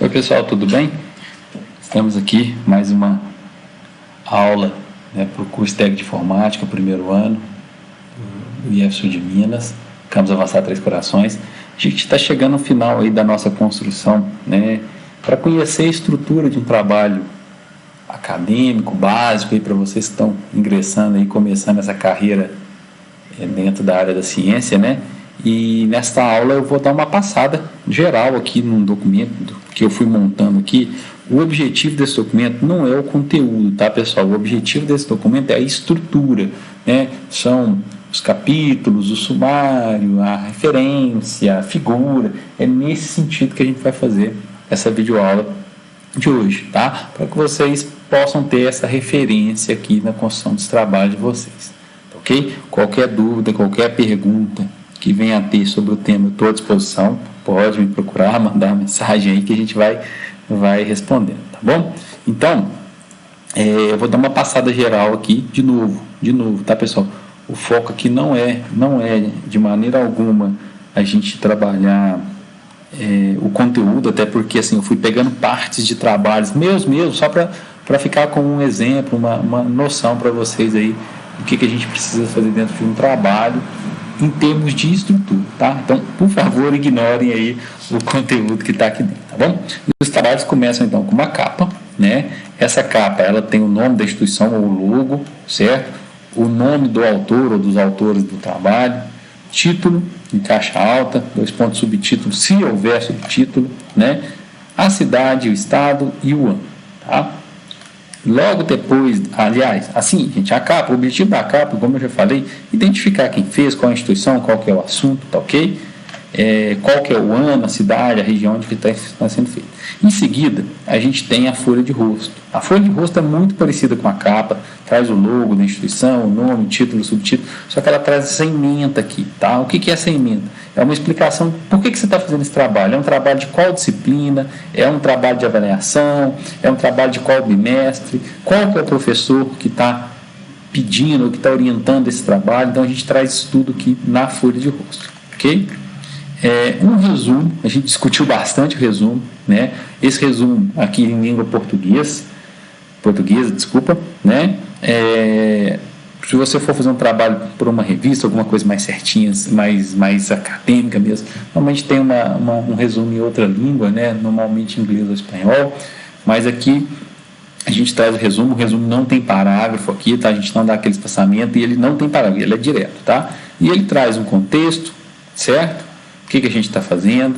Oi pessoal, tudo bem? Estamos aqui mais uma aula, para o curso técnico de informática, primeiro ano do IF Sul de Minas, Campus Avançado Três Corações. A gente está chegando no final aí da nossa construção, para conhecer a estrutura de um trabalho acadêmico, básico, para vocês que estão ingressando aí, começando essa carreira dentro da área da ciência, E nesta aula eu vou dar uma passada geral aqui num documento que eu fui montando aqui. O objetivo desse documento não é o conteúdo, tá, pessoal? O objetivo desse documento é a estrutura, São os capítulos, o sumário, a referência, a figura. É nesse sentido que a gente vai fazer essa videoaula de hoje, tá? Para que vocês possam ter essa referência aqui na construção dos trabalhos de vocês, ok? Qualquer dúvida, qualquer pergunta que venha a ter sobre o tema, eu estou à disposição, pode me procurar, mandar uma mensagem aí que a gente vai respondendo, tá bom? Então, eu vou dar uma passada geral aqui, de novo, tá, pessoal? O foco aqui não é de maneira alguma a gente trabalhar o conteúdo, até porque assim, eu fui pegando partes de trabalhos meus, só para ficar com um exemplo, uma noção para vocês aí, do que a gente precisa fazer dentro de um trabalho, em termos de estrutura, tá? Então, por favor, ignorem aí o conteúdo que está aqui dentro, tá bom? E os trabalhos começam, então, com uma capa, Essa capa, ela tem o nome da instituição, ou logo, certo? O nome do autor ou dos autores do trabalho, título, em caixa alta, 2 pontos, subtítulo, se houver subtítulo, A cidade, o estado e o ano, tá? Logo depois, aliás, assim, gente, a capa, o objetivo da capa, como eu já falei, identificar quem fez, qual a instituição, qual que é o assunto, tá ok? Qual que é o ano, a cidade, a região onde está sendo feito. Em seguida, a gente tem a folha de rosto. A folha de rosto é muito parecida com a capa, traz o logo da instituição, o nome, título, subtítulo, só que ela traz essa ementa aqui, tá? O que é essa ementa? É uma explicação por que você está fazendo esse trabalho. É um trabalho de qual disciplina, é um trabalho de avaliação, é um trabalho de qual bimestre, qual que é o professor que está pedindo, que está orientando esse trabalho. Então a gente traz isso tudo aqui na folha de rosto, ok? Um resumo, a gente discutiu bastante o resumo, Esse resumo aqui em língua portuguesa, desculpa, Se você for fazer um trabalho por uma revista, alguma coisa mais certinha, mais acadêmica mesmo, normalmente tem um resumo em outra língua, Normalmente inglês ou espanhol, mas aqui a gente traz o resumo não tem parágrafo aqui, tá? A gente não dá aquele espaçamento e ele não tem parágrafo, ele é direto, tá? E ele traz um contexto, certo? O que a gente está fazendo,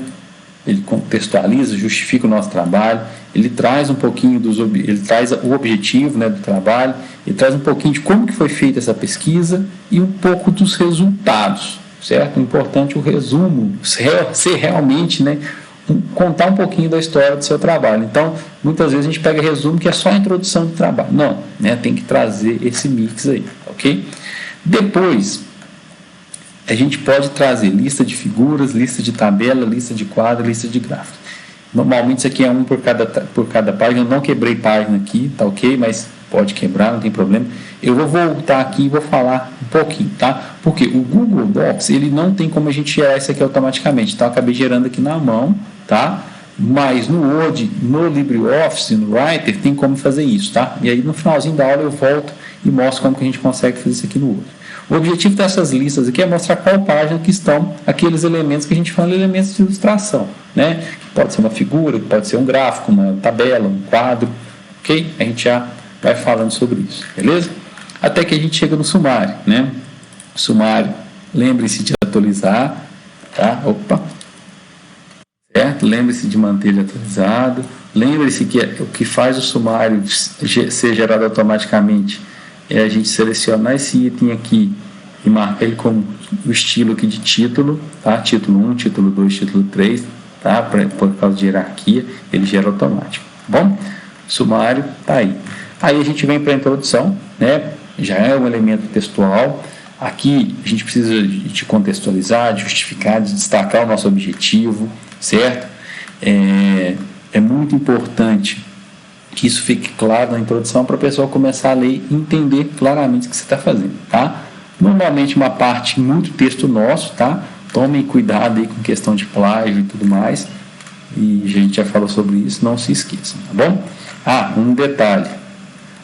ele contextualiza, justifica o nosso trabalho, ele traz um pouquinho ele traz o objetivo do trabalho, ele traz um pouquinho de como que foi feita essa pesquisa e um pouco dos resultados, certo? O importante o resumo, ser realmente, contar um pouquinho da história do seu trabalho. Então, muitas vezes a gente pega resumo que é só a introdução do trabalho. Não, tem que trazer esse mix aí, ok? Depois, a gente pode trazer lista de figuras, lista de tabela, lista de quadro, lista de gráfico. Normalmente isso aqui é um por cada página. Eu não quebrei página aqui, tá ok? Mas pode quebrar, não tem problema. Eu vou voltar aqui e vou falar um pouquinho, tá? Porque o Google Docs, ele não tem como a gente gerar isso aqui automaticamente. Então eu acabei gerando aqui na mão, tá? Mas no Word, no LibreOffice, no Writer, tem como fazer isso, tá? E aí no finalzinho da aula eu volto e mostro como que a gente consegue fazer isso aqui no Word. O objetivo dessas listas aqui é mostrar qual página que estão aqueles elementos que a gente fala, elementos de ilustração, Pode ser uma figura, pode ser um gráfico, uma tabela, um quadro, ok? A gente já vai falando sobre isso, beleza? Até que a gente chega no sumário, Sumário, lembre-se de atualizar, tá? Certo? Lembre-se de manter ele atualizado. Lembre-se que o que faz o sumário ser gerado automaticamente é a gente selecionar esse item aqui e marcar ele como o estilo aqui de título, tá? Título 1, título 2, título 3, tá? Por causa de hierarquia, ele gera automático, tá bom? Sumário, tá aí. Aí a gente vem para a introdução, Já é um elemento textual. Aqui a gente precisa de contextualizar, de justificar, de destacar o nosso objetivo, certo? É muito importante que isso fique claro na introdução para a pessoa começar a ler e entender claramente o que você está fazendo, tá? Normalmente uma parte muito texto nosso, tá? Tomem cuidado aí com questão de plágio e tudo mais, e a gente já falou sobre isso, não se esqueçam, tá bom? Um detalhe,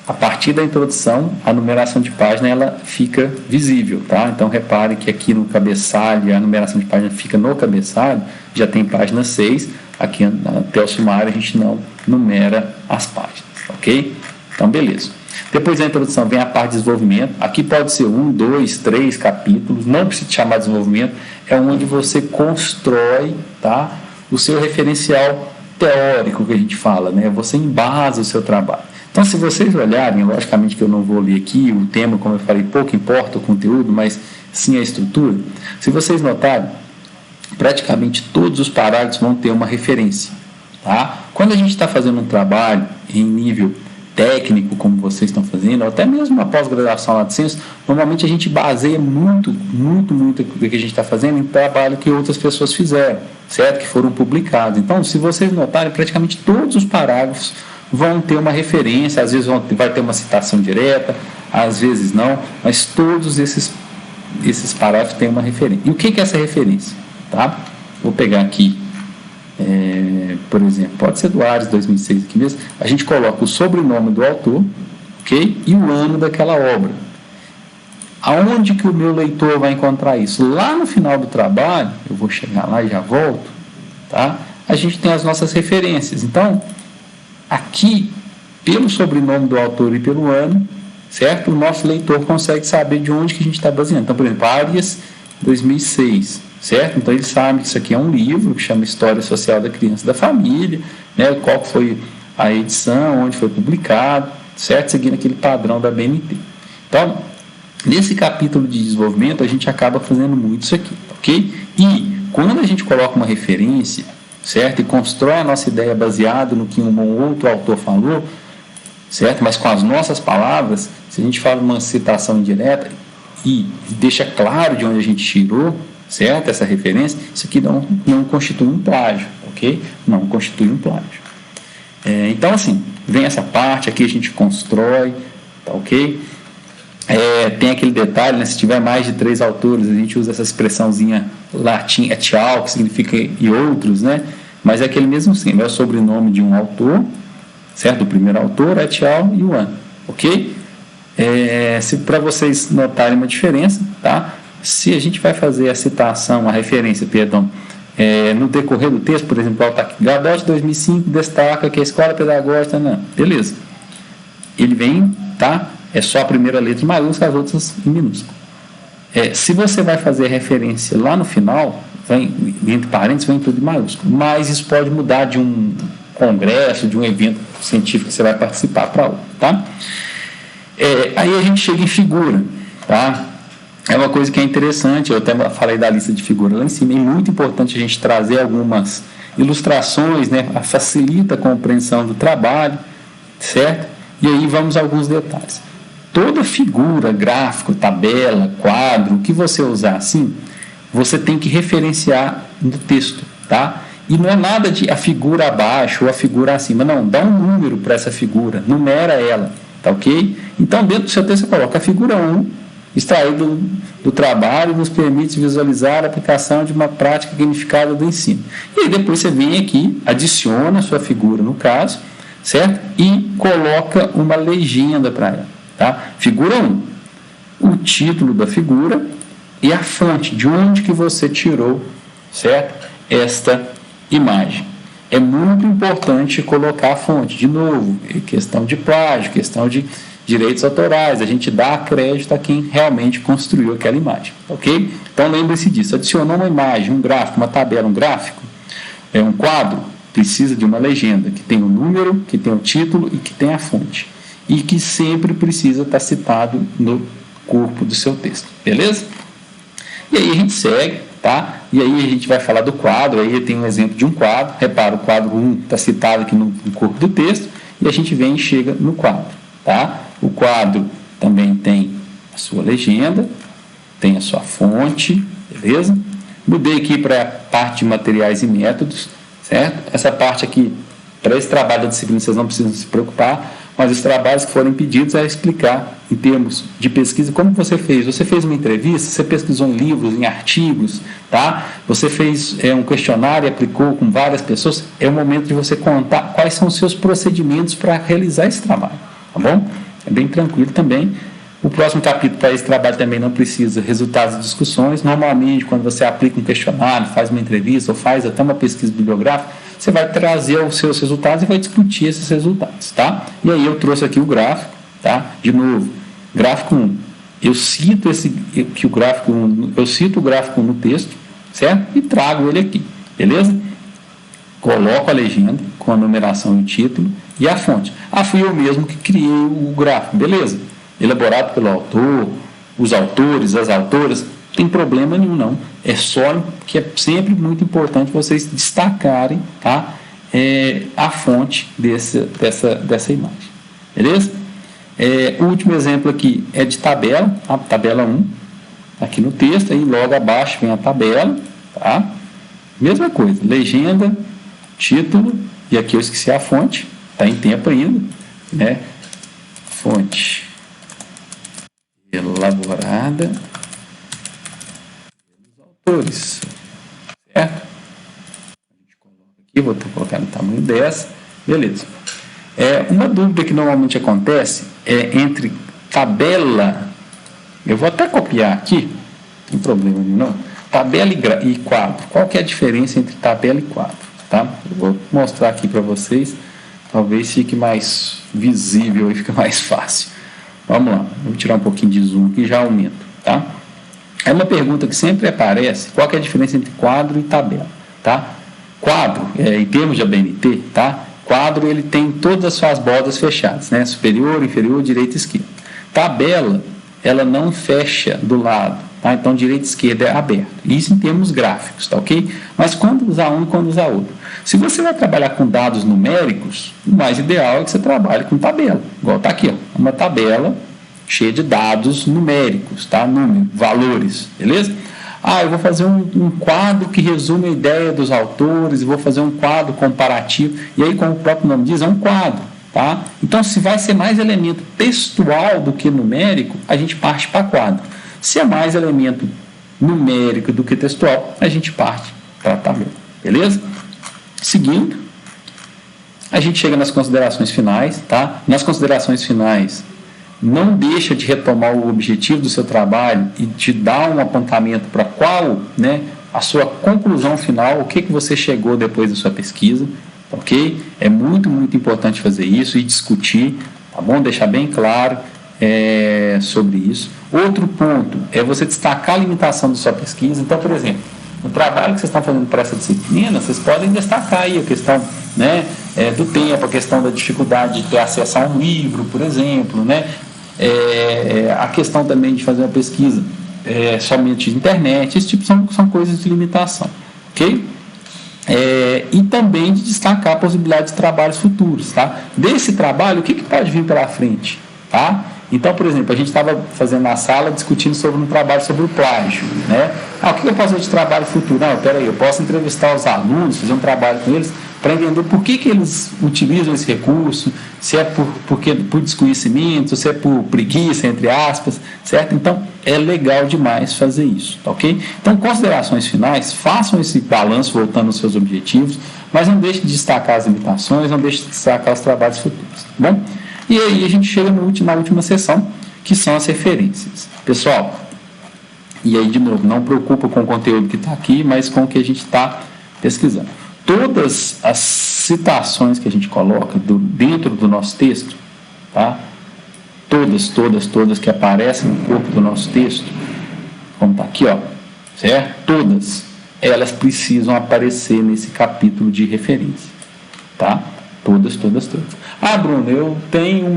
a partir da introdução, a numeração de página ela fica visível, tá? Então repare que aqui no cabeçalho, a numeração de página fica no cabeçalho, já tem página 6, aqui até o sumário a gente não numera as páginas, ok? Então beleza. Depois da introdução vem a parte de desenvolvimento, aqui pode ser 1, 2, 3 capítulos, não precisa chamar de desenvolvimento, é onde você constrói, tá, o seu referencial teórico que a gente fala, né? Você embasa o seu trabalho. Então, se vocês olharem, logicamente que eu não vou ler aqui, o tema, como eu falei, pouco importa o conteúdo, mas sim a estrutura. Se vocês notarem, praticamente todos os parágrafos vão ter uma referência. Tá? Quando a gente está fazendo um trabalho em nível técnico, como vocês estão fazendo, ou até mesmo uma pós-graduação lá de ciências, normalmente a gente baseia muito o que a gente está fazendo em trabalho que outras pessoas fizeram, certo? Que foram publicados. Então, se vocês notarem, praticamente todos os parágrafos vão ter uma referência, às vezes vai ter uma citação direta, às vezes não, mas todos esses parágrafos têm uma referência. E o que é essa referência? Tá? Vou pegar aqui, por exemplo, pode ser do Ares 2006 aqui mesmo, a gente coloca o sobrenome do autor, ok? E o ano daquela obra. Aonde que o meu leitor vai encontrar isso? Lá no final do trabalho, eu vou chegar lá e já volto, tá? A gente tem as nossas referências. Então, aqui, pelo sobrenome do autor e pelo ano, certo? O nosso leitor consegue saber de onde que a gente está baseando. Então, por exemplo, Arias 2006, certo? Então, ele sabe que isso aqui é um livro que chama História Social da Criança e da Família, né? Qual foi a edição, onde foi publicado, certo? Seguindo aquele padrão da BNT. Então, nesse capítulo de desenvolvimento, a gente acaba fazendo muito isso aqui, ok? E, quando a gente coloca uma referência, certo? E constrói a nossa ideia baseado no que um ou outro autor falou, certo? Mas com as nossas palavras, se a gente fala uma citação indireta e deixa claro de onde a gente tirou, certo? Essa referência, isso aqui não constitui um plágio, ok? Não constitui um plágio. Então, assim, vem essa parte, aqui a gente constrói, tá ok? Tem aquele detalhe, né? Se tiver mais de 3 autores, a gente usa essa expressãozinha latim, et al, que significa e outros, né? Mas é aquele mesmo símbolo, é o sobrenome de um autor, certo? O primeiro autor, et al, e o ano, ok? Se para vocês notarem uma diferença, tá? Se a gente vai fazer a citação, a referência, perdão, no decorrer do texto, por exemplo, tá aqui, Gadotti 2005 destaca que a escola pedagógica, não, beleza. Ele vem, tá? É só a primeira letra em maiúscula, as outras em minúscula. Se você vai fazer referência lá no final, entre parênteses, vem tudo em maiúsculo. Mas isso pode mudar de um congresso, de um evento científico que você vai participar para outro, tá? Aí a gente chega em figura, tá? É uma coisa que é interessante, eu até falei da lista de figura lá em cima, é muito importante a gente trazer algumas ilustrações, né? Facilita a compreensão do trabalho, certo? E aí vamos a alguns detalhes. Toda figura, gráfico, tabela, quadro, o que você usar assim, você tem que referenciar no texto, tá? E não é nada de a figura abaixo ou a figura acima, não, dá um número para essa figura, numera ela, tá ok? Então, dentro do seu texto você coloca a figura 1, extraído do trabalho, nos permite visualizar a aplicação de uma prática gamificada do ensino. E aí depois você vem aqui, adiciona a sua figura no caso, certo? E coloca uma legenda para ela. Tá? Figura 1, o título da figura e a fonte, de onde que você tirou, certo? Esta imagem. É muito importante colocar a fonte, de novo, questão de plágio, questão de direitos autorais, a gente dá crédito a quem realmente construiu aquela imagem, ok? Então lembre-se disso, adicionou uma imagem, um gráfico, uma tabela, um gráfico, um quadro, precisa de uma legenda, que tem o número, que tem o título e que tem a fonte. E que sempre precisa estar citado no corpo do seu texto, beleza? E aí a gente segue, tá? E aí a gente vai falar do quadro, aí tem um exemplo de um quadro, repara, o quadro 1 está citado aqui no corpo do texto, e a gente vem e chega no quadro, tá? O quadro também tem a sua legenda, tem a sua fonte, beleza? Mudei aqui para a parte de materiais e métodos, certo? Essa parte aqui, para esse trabalho da disciplina, vocês não precisam se preocupar, mas os trabalhos que forem pedidos é explicar em termos de pesquisa como você fez. Você fez uma entrevista, você pesquisou em livros, em artigos, tá? Você fez um questionário e aplicou com várias pessoas. É o momento de você contar quais são os seus procedimentos para realizar esse trabalho, tá bom? É bem tranquilo também. O próximo capítulo para esse trabalho também não precisa resultados de discussões. Normalmente, quando você aplica um questionário, faz uma entrevista ou faz até uma pesquisa bibliográfica, você vai trazer os seus resultados e vai discutir esses resultados, tá? E aí eu trouxe aqui o gráfico, tá? De novo, gráfico 1. Eu cito o gráfico no texto, certo? E trago ele aqui, beleza? Coloco a legenda com a numeração e o título e a fonte. Fui eu mesmo que criei o gráfico, beleza? Elaborado pelo autor, os autores, as autoras, não tem problema nenhum não, é só que é sempre muito importante vocês destacarem, tá? A fonte dessa imagem, beleza? O último exemplo aqui é de tabela, a tabela 1, aqui no texto, aí logo abaixo vem a tabela, tá? Mesma coisa, legenda, título, e aqui eu esqueci a fonte, está em tempo ainda, né? Fonte elaborada pelos autores, certo? A gente coloca aqui, vou colocar no tamanho 10, beleza. Uma dúvida que normalmente acontece é entre tabela, eu vou até copiar aqui, não tem problema nenhum não, tabela e quadro. Qual que é a diferença entre tabela e quadro? Tá? Eu vou mostrar aqui para vocês, talvez fique mais visível e fique mais fácil. Vamos lá, vou tirar um pouquinho de zoom aqui e já aumento, tá? É uma pergunta que sempre aparece, qual que é a diferença entre quadro e tabela, tá? Quadro, em termos de ABNT, tá? Quadro, ele tem todas as suas bordas fechadas, né? Superior, inferior, direita e esquerda. Tabela, ela não fecha do lado, tá? Então, direita e esquerda é aberto. Isso em termos gráficos, tá ok? Mas quando usar um e quando usar outro? Se você vai trabalhar com dados numéricos, o mais ideal é que você trabalhe com tabela. Igual está aqui, ó, uma tabela cheia de dados numéricos, tá? Número, valores, beleza? Eu vou fazer um quadro que resume a ideia dos autores, vou fazer um quadro comparativo, e aí, como o próprio nome diz, é um quadro, tá? Então, se vai ser mais elemento textual do que numérico, a gente parte para quadro. Se é mais elemento numérico do que textual, a gente parte para tabela, beleza? Seguindo, a gente chega nas considerações finais, tá? Nas considerações finais, não deixa de retomar o objetivo do seu trabalho e te dar um apontamento para qual, né, a sua conclusão final, o que você chegou depois da sua pesquisa, ok? É muito, muito importante fazer isso e discutir, tá bom? Deixar bem claro sobre isso. Outro ponto é você destacar a limitação da sua pesquisa. Então, por exemplo, no trabalho que vocês estão fazendo para essa disciplina, vocês podem destacar aí a questão, né, do tempo, a questão da dificuldade de ter acesso a um livro, por exemplo, né, a questão também de fazer uma pesquisa somente de internet. Esse tipo são coisas de limitação, ok? E também de destacar a possibilidade de trabalhos futuros, tá? Desse trabalho, o que pode vir pela frente, tá? Então, por exemplo, a gente estava fazendo na sala discutindo sobre um trabalho sobre o plágio, né? O que eu posso fazer de trabalho futuro? Não, peraí, eu posso entrevistar os alunos, fazer um trabalho com eles para entender por que eles utilizam esse recurso, se é por desconhecimento, se é por preguiça, entre aspas, certo? Então, é legal demais fazer isso, tá ok? Então, considerações finais, façam esse balanço voltando aos seus objetivos, mas não deixe de destacar as limitações, não deixe de destacar os trabalhos futuros, tá bom? E aí a gente chega na última sessão, que são as referências. Pessoal, e aí de novo, não preocupa com o conteúdo que está aqui, mas com o que a gente está pesquisando. Todas as citações que a gente coloca dentro do nosso texto, tá? Todas que aparecem no corpo do nosso texto, como está aqui, ó, certo? Todas elas precisam aparecer nesse capítulo de referência, tá? Todas. Bruno, eu tenho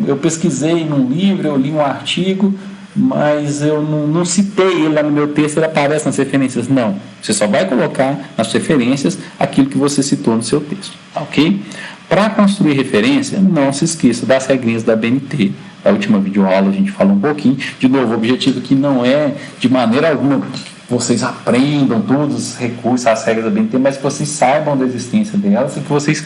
eu pesquisei num livro, eu li um artigo, mas eu não citei ele lá no meu texto, ele aparece nas referências. Não, você só vai colocar nas referências aquilo que você citou no seu texto, ok? Para construir referência, não se esqueça das regrinhas da ABNT. Na última videoaula a gente falou um pouquinho. De novo, o objetivo aqui não é, de maneira alguma, vocês aprendam todos os recursos, as regras da ABNT, mas que vocês saibam da existência delas e que vocês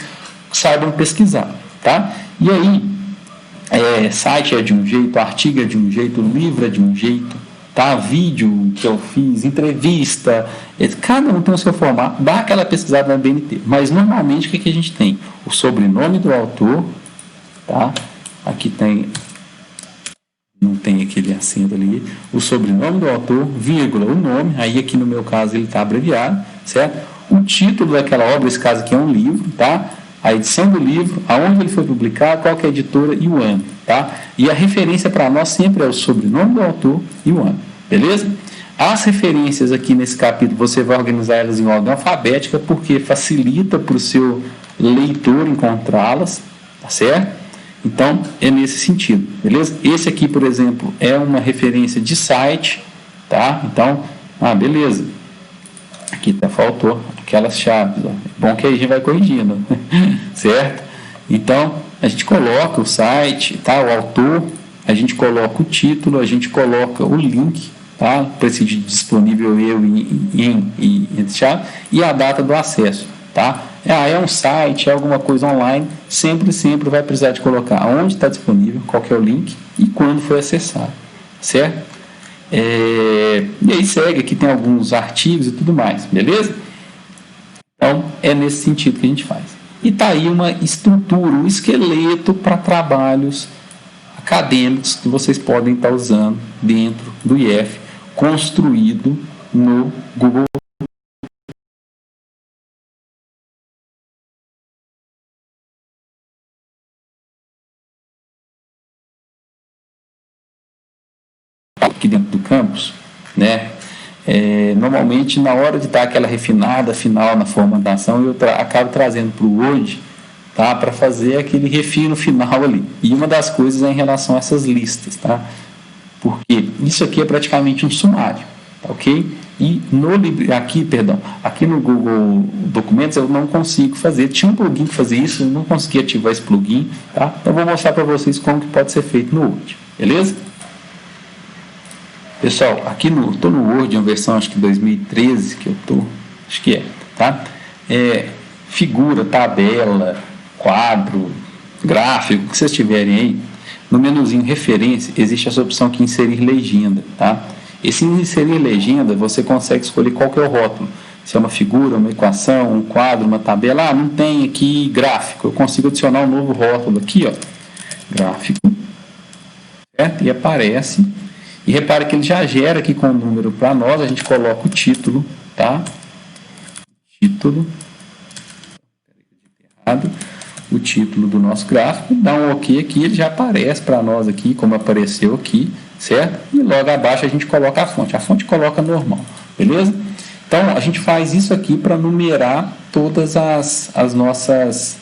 saibam pesquisar, tá? E aí, site é de um jeito, artigo é de um jeito, livro é de um jeito, tá? Vídeo que eu fiz, entrevista, cada um tem o seu formato, dá aquela pesquisada na BNT. Mas normalmente o que a gente tem? O sobrenome do autor, tá? Aqui tem, não tem aquele acento ali, o sobrenome do autor, vírgula, o nome, aí aqui no meu caso ele está abreviado, certo? O título daquela obra, esse caso aqui é um livro, tá? A edição do livro, aonde ele foi publicado, qual que é a editora e o ano, tá? E a referência para nós sempre é o sobrenome do autor e o ano, beleza? As referências aqui nesse capítulo, você vai organizar elas em ordem alfabética, porque facilita para o seu leitor encontrá-las, tá certo? Então, é nesse sentido, beleza? Esse aqui, por exemplo, é uma referência de site, tá? Então, beleza. Aqui até faltou aquelas chaves, ó. Bom que aí a gente vai corrigindo, certo? Então, a gente coloca o site, tá? O autor, a gente coloca o título, a gente coloca o link, tá? Para esse disponível e a data do acesso, tá? É um site, é alguma coisa online, sempre vai precisar de colocar onde está disponível, qual que é o link e quando foi acessado, certo? E aí segue, aqui tem alguns artigos e tudo mais, beleza? Então, é nesse sentido que a gente faz. E está aí uma estrutura, um esqueleto para trabalhos acadêmicos que vocês podem estar usando dentro do IF, construído no Google. Aqui dentro do campus, né? Normalmente na hora de dar aquela refinada final na formatação, eu acabo trazendo para o Word, tá? Para fazer aquele refino final ali. E uma das coisas é em relação a essas listas, tá? Porque isso aqui é praticamente um sumário, tá, ok? E aqui no Google Documentos eu não consigo fazer, tinha um plugin que fazia isso, eu não consegui ativar esse plugin, tá? Então eu vou mostrar para vocês como que pode ser feito no Word, beleza? Pessoal, aqui estou no Word, uma versão acho que 2013 que eu estou, acho que tá? Figura, tabela, quadro, gráfico, o que vocês tiverem aí, no menuzinho referência, existe essa opção aqui, inserir legenda, tá? Esse inserir legenda, você consegue escolher qual que é o rótulo, se é uma figura, uma equação, um quadro, uma tabela, não tem aqui gráfico, eu consigo adicionar um novo rótulo aqui, ó, gráfico, certo? E aparece. E repare que ele já gera aqui com o número para nós, a gente coloca o título, tá? O título do nosso gráfico, dá um OK aqui, ele já aparece para nós aqui, como apareceu aqui, certo? E logo abaixo a gente coloca a fonte coloca normal, beleza? Então, a gente faz isso aqui para numerar todas as nossas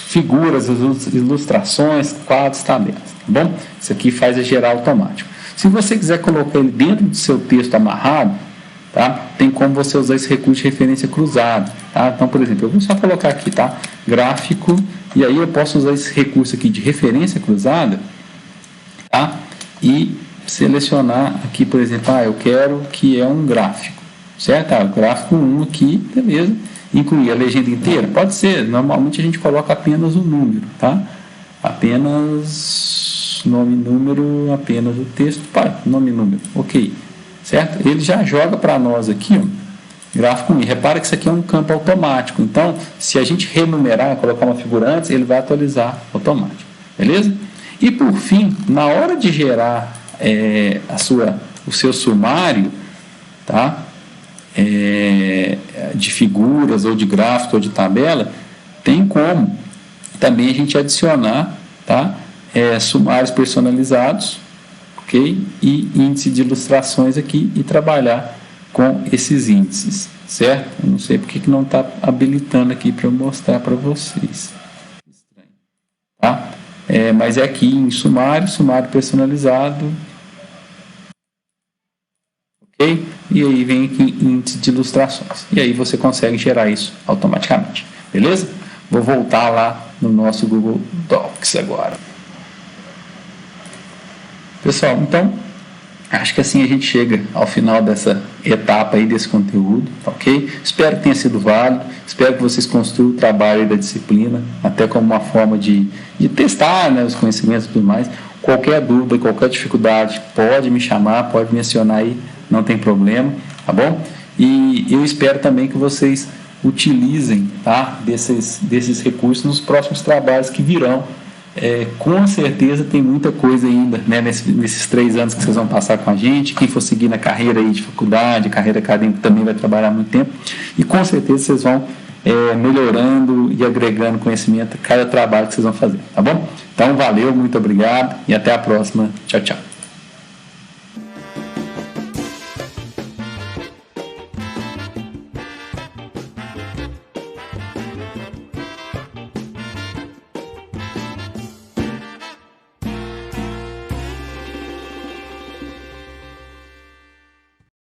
figuras, as ilustrações, quadros, tabelas, tá bom? Isso aqui faz gerar automático. Se você quiser colocar ele dentro do seu texto amarrado, tá? Tem como você usar esse recurso de referência cruzado, tá? Então, por exemplo, eu vou só colocar aqui, tá? Gráfico, e aí eu posso usar esse recurso aqui de referência cruzada, tá? E selecionar aqui, por exemplo, eu quero que é um gráfico, certo? O gráfico 1 aqui, beleza? Incluir a legenda inteira? Pode ser, normalmente a gente coloca apenas o número, tá? Apenas nome, número, apenas o texto, nome, número, ok, certo? Ele já joga para nós aqui, ó, gráfico 1, repara que isso aqui é um campo automático, então, se a gente renumerar, colocar uma figura antes, ele vai atualizar automático, beleza? E por fim, na hora de gerar o seu sumário, tá? De figuras, ou de gráfico, ou de tabela, tem como também a gente adicionar, tá? Sumários personalizados, ok? E índice de ilustrações aqui e trabalhar com esses índices, certo? Eu não sei porque que não está habilitando aqui para eu mostrar para vocês. Estranho, tá? Mas é aqui em sumário personalizado, ok? E aí vem aqui índice de ilustrações. E aí você consegue gerar isso automaticamente, beleza? Vou voltar lá no nosso Google Docs agora. Pessoal, então, acho que assim a gente chega ao final etapa aí desse conteúdo, ok? Espero que tenha sido válido, espero que vocês construam o trabalho aí da disciplina, até como uma forma de testar, né, os conhecimentos e tudo mais. Qualquer dúvida, qualquer dificuldade, pode me chamar, pode mencionar aí, não tem problema, tá bom? E eu espero também que vocês utilizem, tá, desses recursos nos próximos trabalhos que virão. Com certeza tem muita coisa ainda, né, nesses 3 anos que vocês vão passar com a gente. Quem for seguir na carreira aí de faculdade, carreira acadêmica, também vai trabalhar muito tempo, e com certeza vocês vão melhorando e agregando conhecimento a cada trabalho que vocês vão fazer, tá bom? Então valeu, muito obrigado e até a próxima. Tchau, tchau.